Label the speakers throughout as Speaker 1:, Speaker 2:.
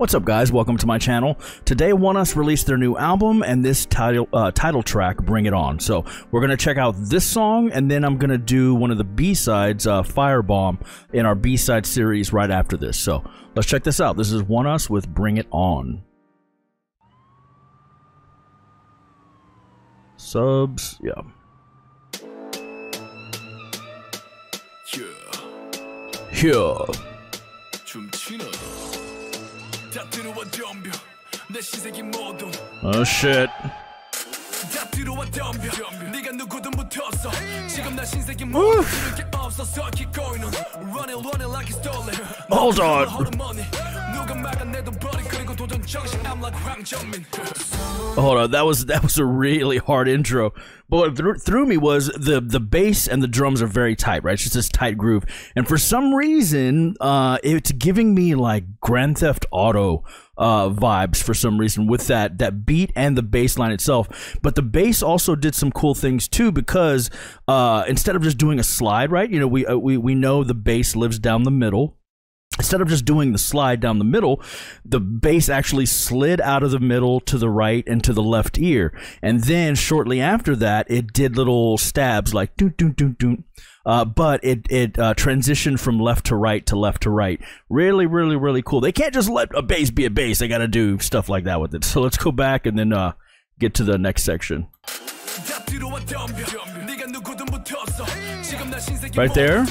Speaker 1: What's up, guys? Welcome to my channel. Today, ONEUS released their new album and this title track, Bring It On. So we're going to check out this song, and then I'm going to do one of the B-sides, Firebomb, in our B-side series right after this. So let's check this out. This is ONEUS with Bring It On. Subs, yeah. Yeah. Oh shit. Hold on. Hold on, that was a really hard intro. But what threw me was the bass and the drums are very tight, right? It's just this tight groove. And for some reason, it's giving me like Grand Theft Auto vibes for some reason with that beat and the bass line itself. But the bass also did some cool things too, because instead of just doing a slide, right? You know, we know the bass lives down the middle. Instead of just doing the slide down the middle, the bass actually slid out of the middle to the right and to the left ear. And then shortly after that, it did little stabs like doot, doot, doot, doot. But it transitioned from left to right to left to right. Really, really, really cool. They can't just let a bass be a bass. They got to do stuff like that with it. So let's go back and then get to the next section. Right there.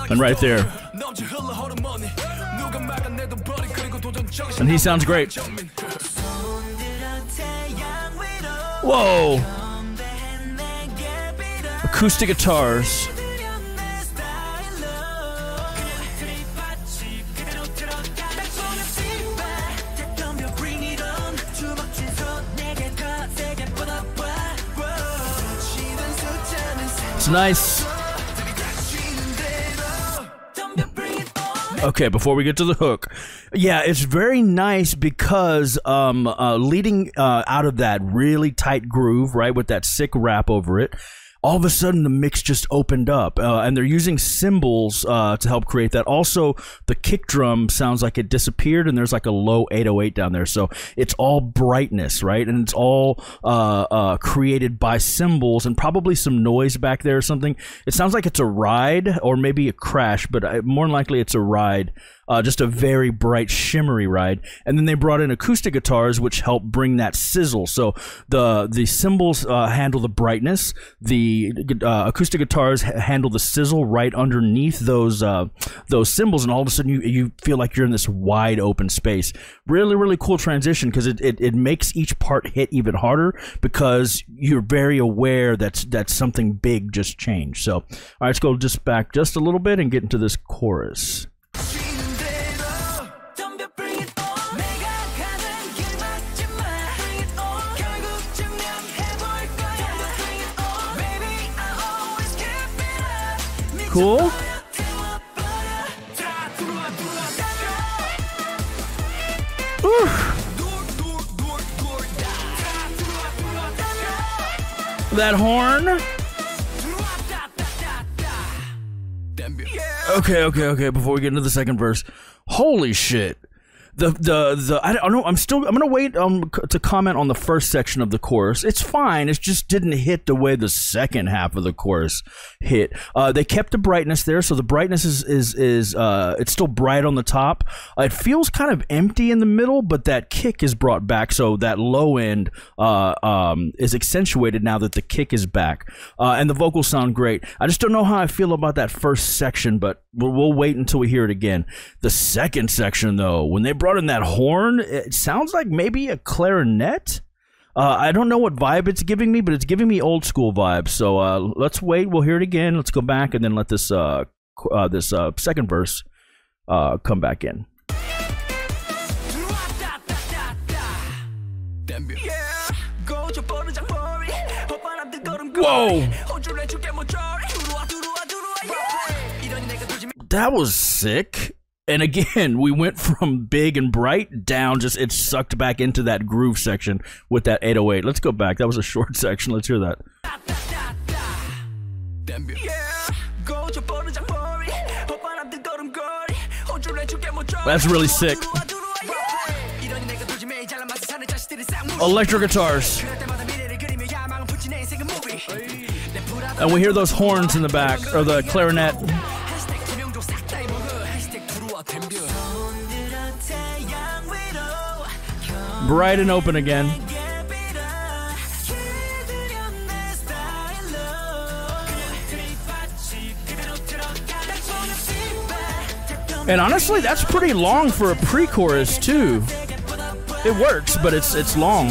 Speaker 1: And right there. And he sounds great. Whoa. Acoustic guitars. It's nice. Okay, before we get to the hook, yeah, it's very nice because leading out of that really tight groove, right, with that sick rap over it, all of a sudden the mix just opened up, and they're using cymbals to help create that. Also, the kick drum sounds like it disappeared, and there's like a low 808 down there, so it's all brightness, right? And it's all created by cymbals and probably some noise back there or something. It sounds like it's a ride or maybe a crash, but more than likely it's a ride. Just a very bright, shimmery ride. And then they brought in acoustic guitars, which help bring that sizzle. So the cymbals handle the brightness. The acoustic guitars handle the sizzle right underneath those cymbals, and all of a sudden you feel like you're in this wide open space. Really, really cool transition, because it makes each part hit even harder because you're very aware that something big just changed. So, all right, let's go just back just a little bit and get into this chorus. Cool. Oof. That horn. Okay. Before we get into the second verse, holy shit. I don't know. I'm gonna wait to comment on the first section of the chorus. It's fine. It just didn't hit the way the second half of the chorus hit. They kept the brightness there, so the brightness is it's still bright on the top. It feels kind of empty in the middle, but that kick is brought back, so that low end is accentuated now that the kick is back, and the vocals sound great. I just don't know how I feel about that first section, but we'll wait until we hear it again. The second section, though, when they brought in that horn, it sounds like maybe a clarinet. I don't know what vibe it's giving me, but it's giving me old school vibes. So let's wait. We'll hear it again. Let's go back and then let this second verse come back in. Whoa! That was sick. And again, we went from big and bright down, just it sucked back into that groove section with that 808. Let's go back. That was a short section. Let's hear that. That's really sick. Electric guitars. And we hear those horns in the back, or the clarinet. Bright and open again. And honestly, that's pretty long for a pre-chorus too. It works, but it's long.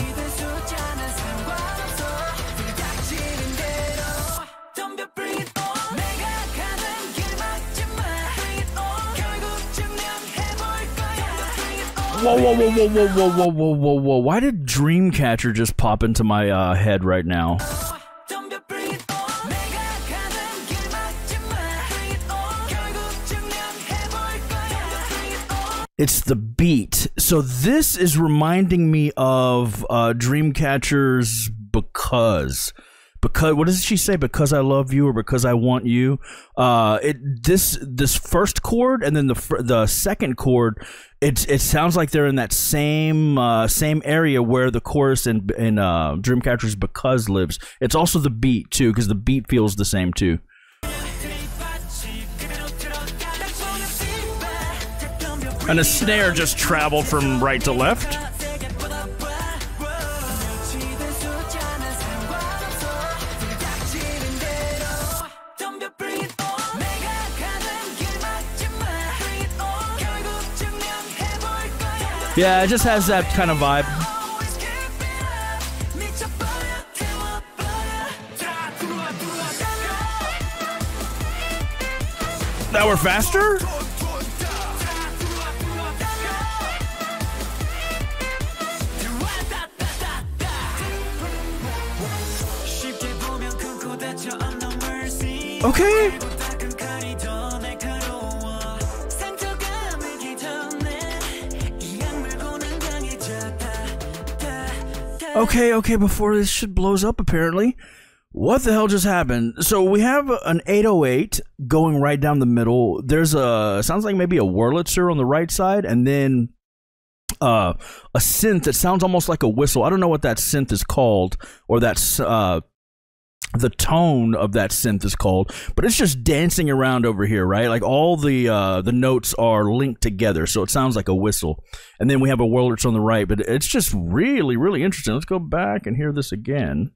Speaker 1: Whoa, whoa, whoa, whoa, whoa, whoa, whoa, whoa, whoa, whoa. Why did Dreamcatcher just pop into my head right now? It's the beat. So this is reminding me of Dreamcatcher's Because. Because what does she say? Because I love you, or because I want you. This first chord and then the second chord, it sounds like they're in that same area where the chorus in Dreamcatcher's Because lives. It's also the beat too, because the beat feels the same too. And the snare just traveled from right to left. Yeah, it just has that kind of vibe. Now we're faster? Okay. Okay, before this shit blows up, apparently. What the hell just happened? So we have an 808 going right down the middle. There's sounds like maybe a Wurlitzer on the right side, and then a synth that sounds almost like a whistle. I don't know what that synth is called, or that's the tone of that synth is called, but it's just dancing around over here, right? Like all the notes are linked together, so it sounds like a whistle. And then we have a Wurlitzer on the right, but it's just really, really interesting. Let's go back and hear this again.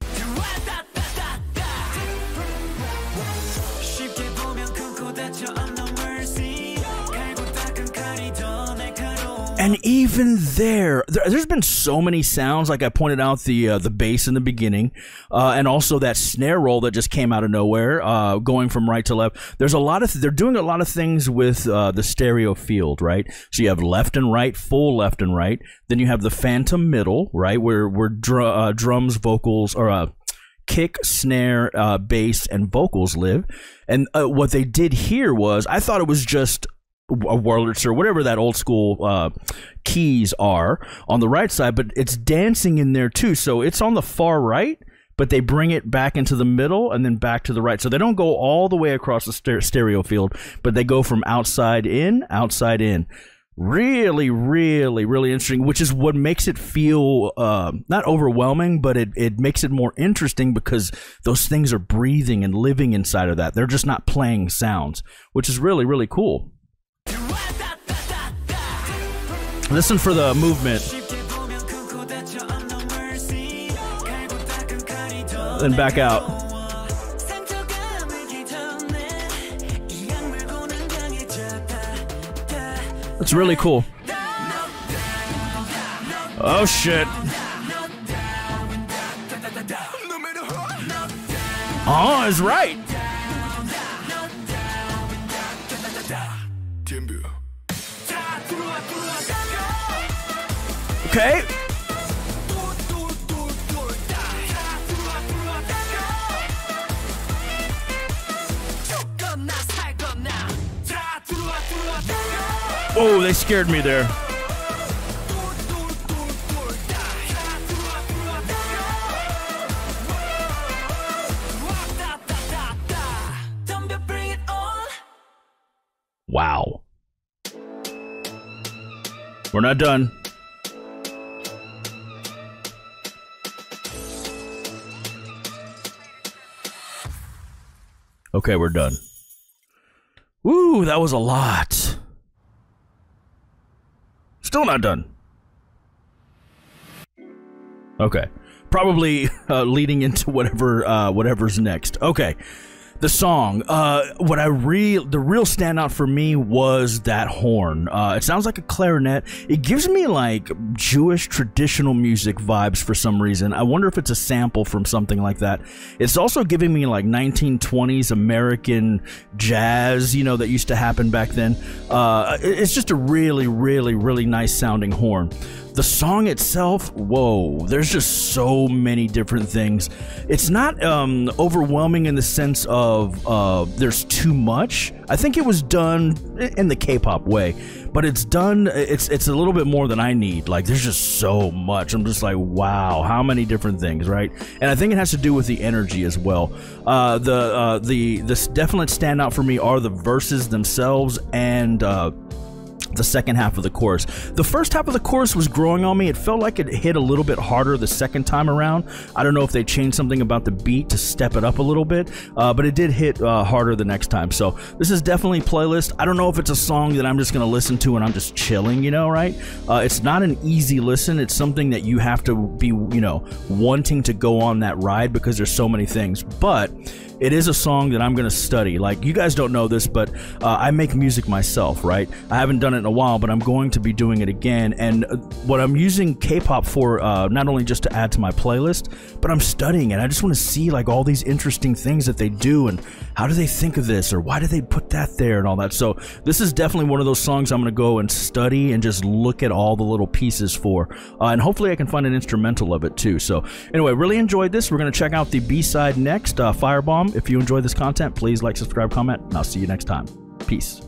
Speaker 1: And even there's been so many sounds. Like I pointed out, the bass in the beginning, and also that snare roll that just came out of nowhere, going from right to left. They're doing a lot of things with the stereo field, right? So you have left and right, full left and right. Then you have the phantom middle, right, where drums, vocals, or kick, snare, bass, and vocals live. And what they did here was, I thought it was just a Wurlitzer, whatever that old school keys are on the right side, but it's dancing in there too. So it's on the far right, but they bring it back into the middle and then back to the right. So they don't go all the way across the stereo field, but they go from outside in, outside in. Really, really, really interesting, which is what makes it feel not overwhelming, but it makes it more interesting because those things are breathing and living inside of that. They're just not playing sounds, which is really, really cool. Listen for the movement. Then back out. It's really cool. Oh shit. Oh, it's right. Okay. Whoa, they scared me there. Wow. We're not done. Okay, we're done. Woo, that was a lot. Still not done. Okay. Probably leading into whatever's next. Okay. The song, the real standout for me was that horn. It sounds like a clarinet. It gives me like Jewish traditional music vibes for some reason. I wonder if it's a sample from something like that. It's also giving me like 1920s American jazz, you know, that used to happen back then. It's just a really, really, really nice sounding horn. The song itself, whoa, there's just so many different things. It's not overwhelming in the sense of there's too much. I think it was done in the K-pop way, but it's a little bit more than I need. Like, there's just so much. I'm just like, wow, how many different things, right? And I think it has to do with the energy as well. The definite standout for me are the verses themselves and the second half of the chorus. The first half of the chorus was growing on me. It felt like it hit a little bit harder the second time around. I don't know if they changed something about the beat to step it up a little bit, but it did hit harder the next time. So this is definitely playlist. I don't know if it's a song that I'm just going to listen to and I'm just chilling, you know, right? It's not an easy listen. It's something that you have to be, you know, wanting to go on that ride because there's so many things. But it is a song that I'm going to study. Like, you guys don't know this, but I make music myself, right? I haven't done it in a while, but I'm going to be doing it again. And what I'm using K-pop for, not only just to add to my playlist, but I'm studying it. I just want to see like all these interesting things that they do and how do they think of this or why do they put that there and all that. So this is definitely one of those songs I'm going to go and study and just look at all the little pieces for. And hopefully I can find an instrumental of it too. So anyway, really enjoyed this. We're going to check out the B-side next, Firebomb. If you enjoy this content, please like, subscribe, comment, and I'll see you next time. Peace.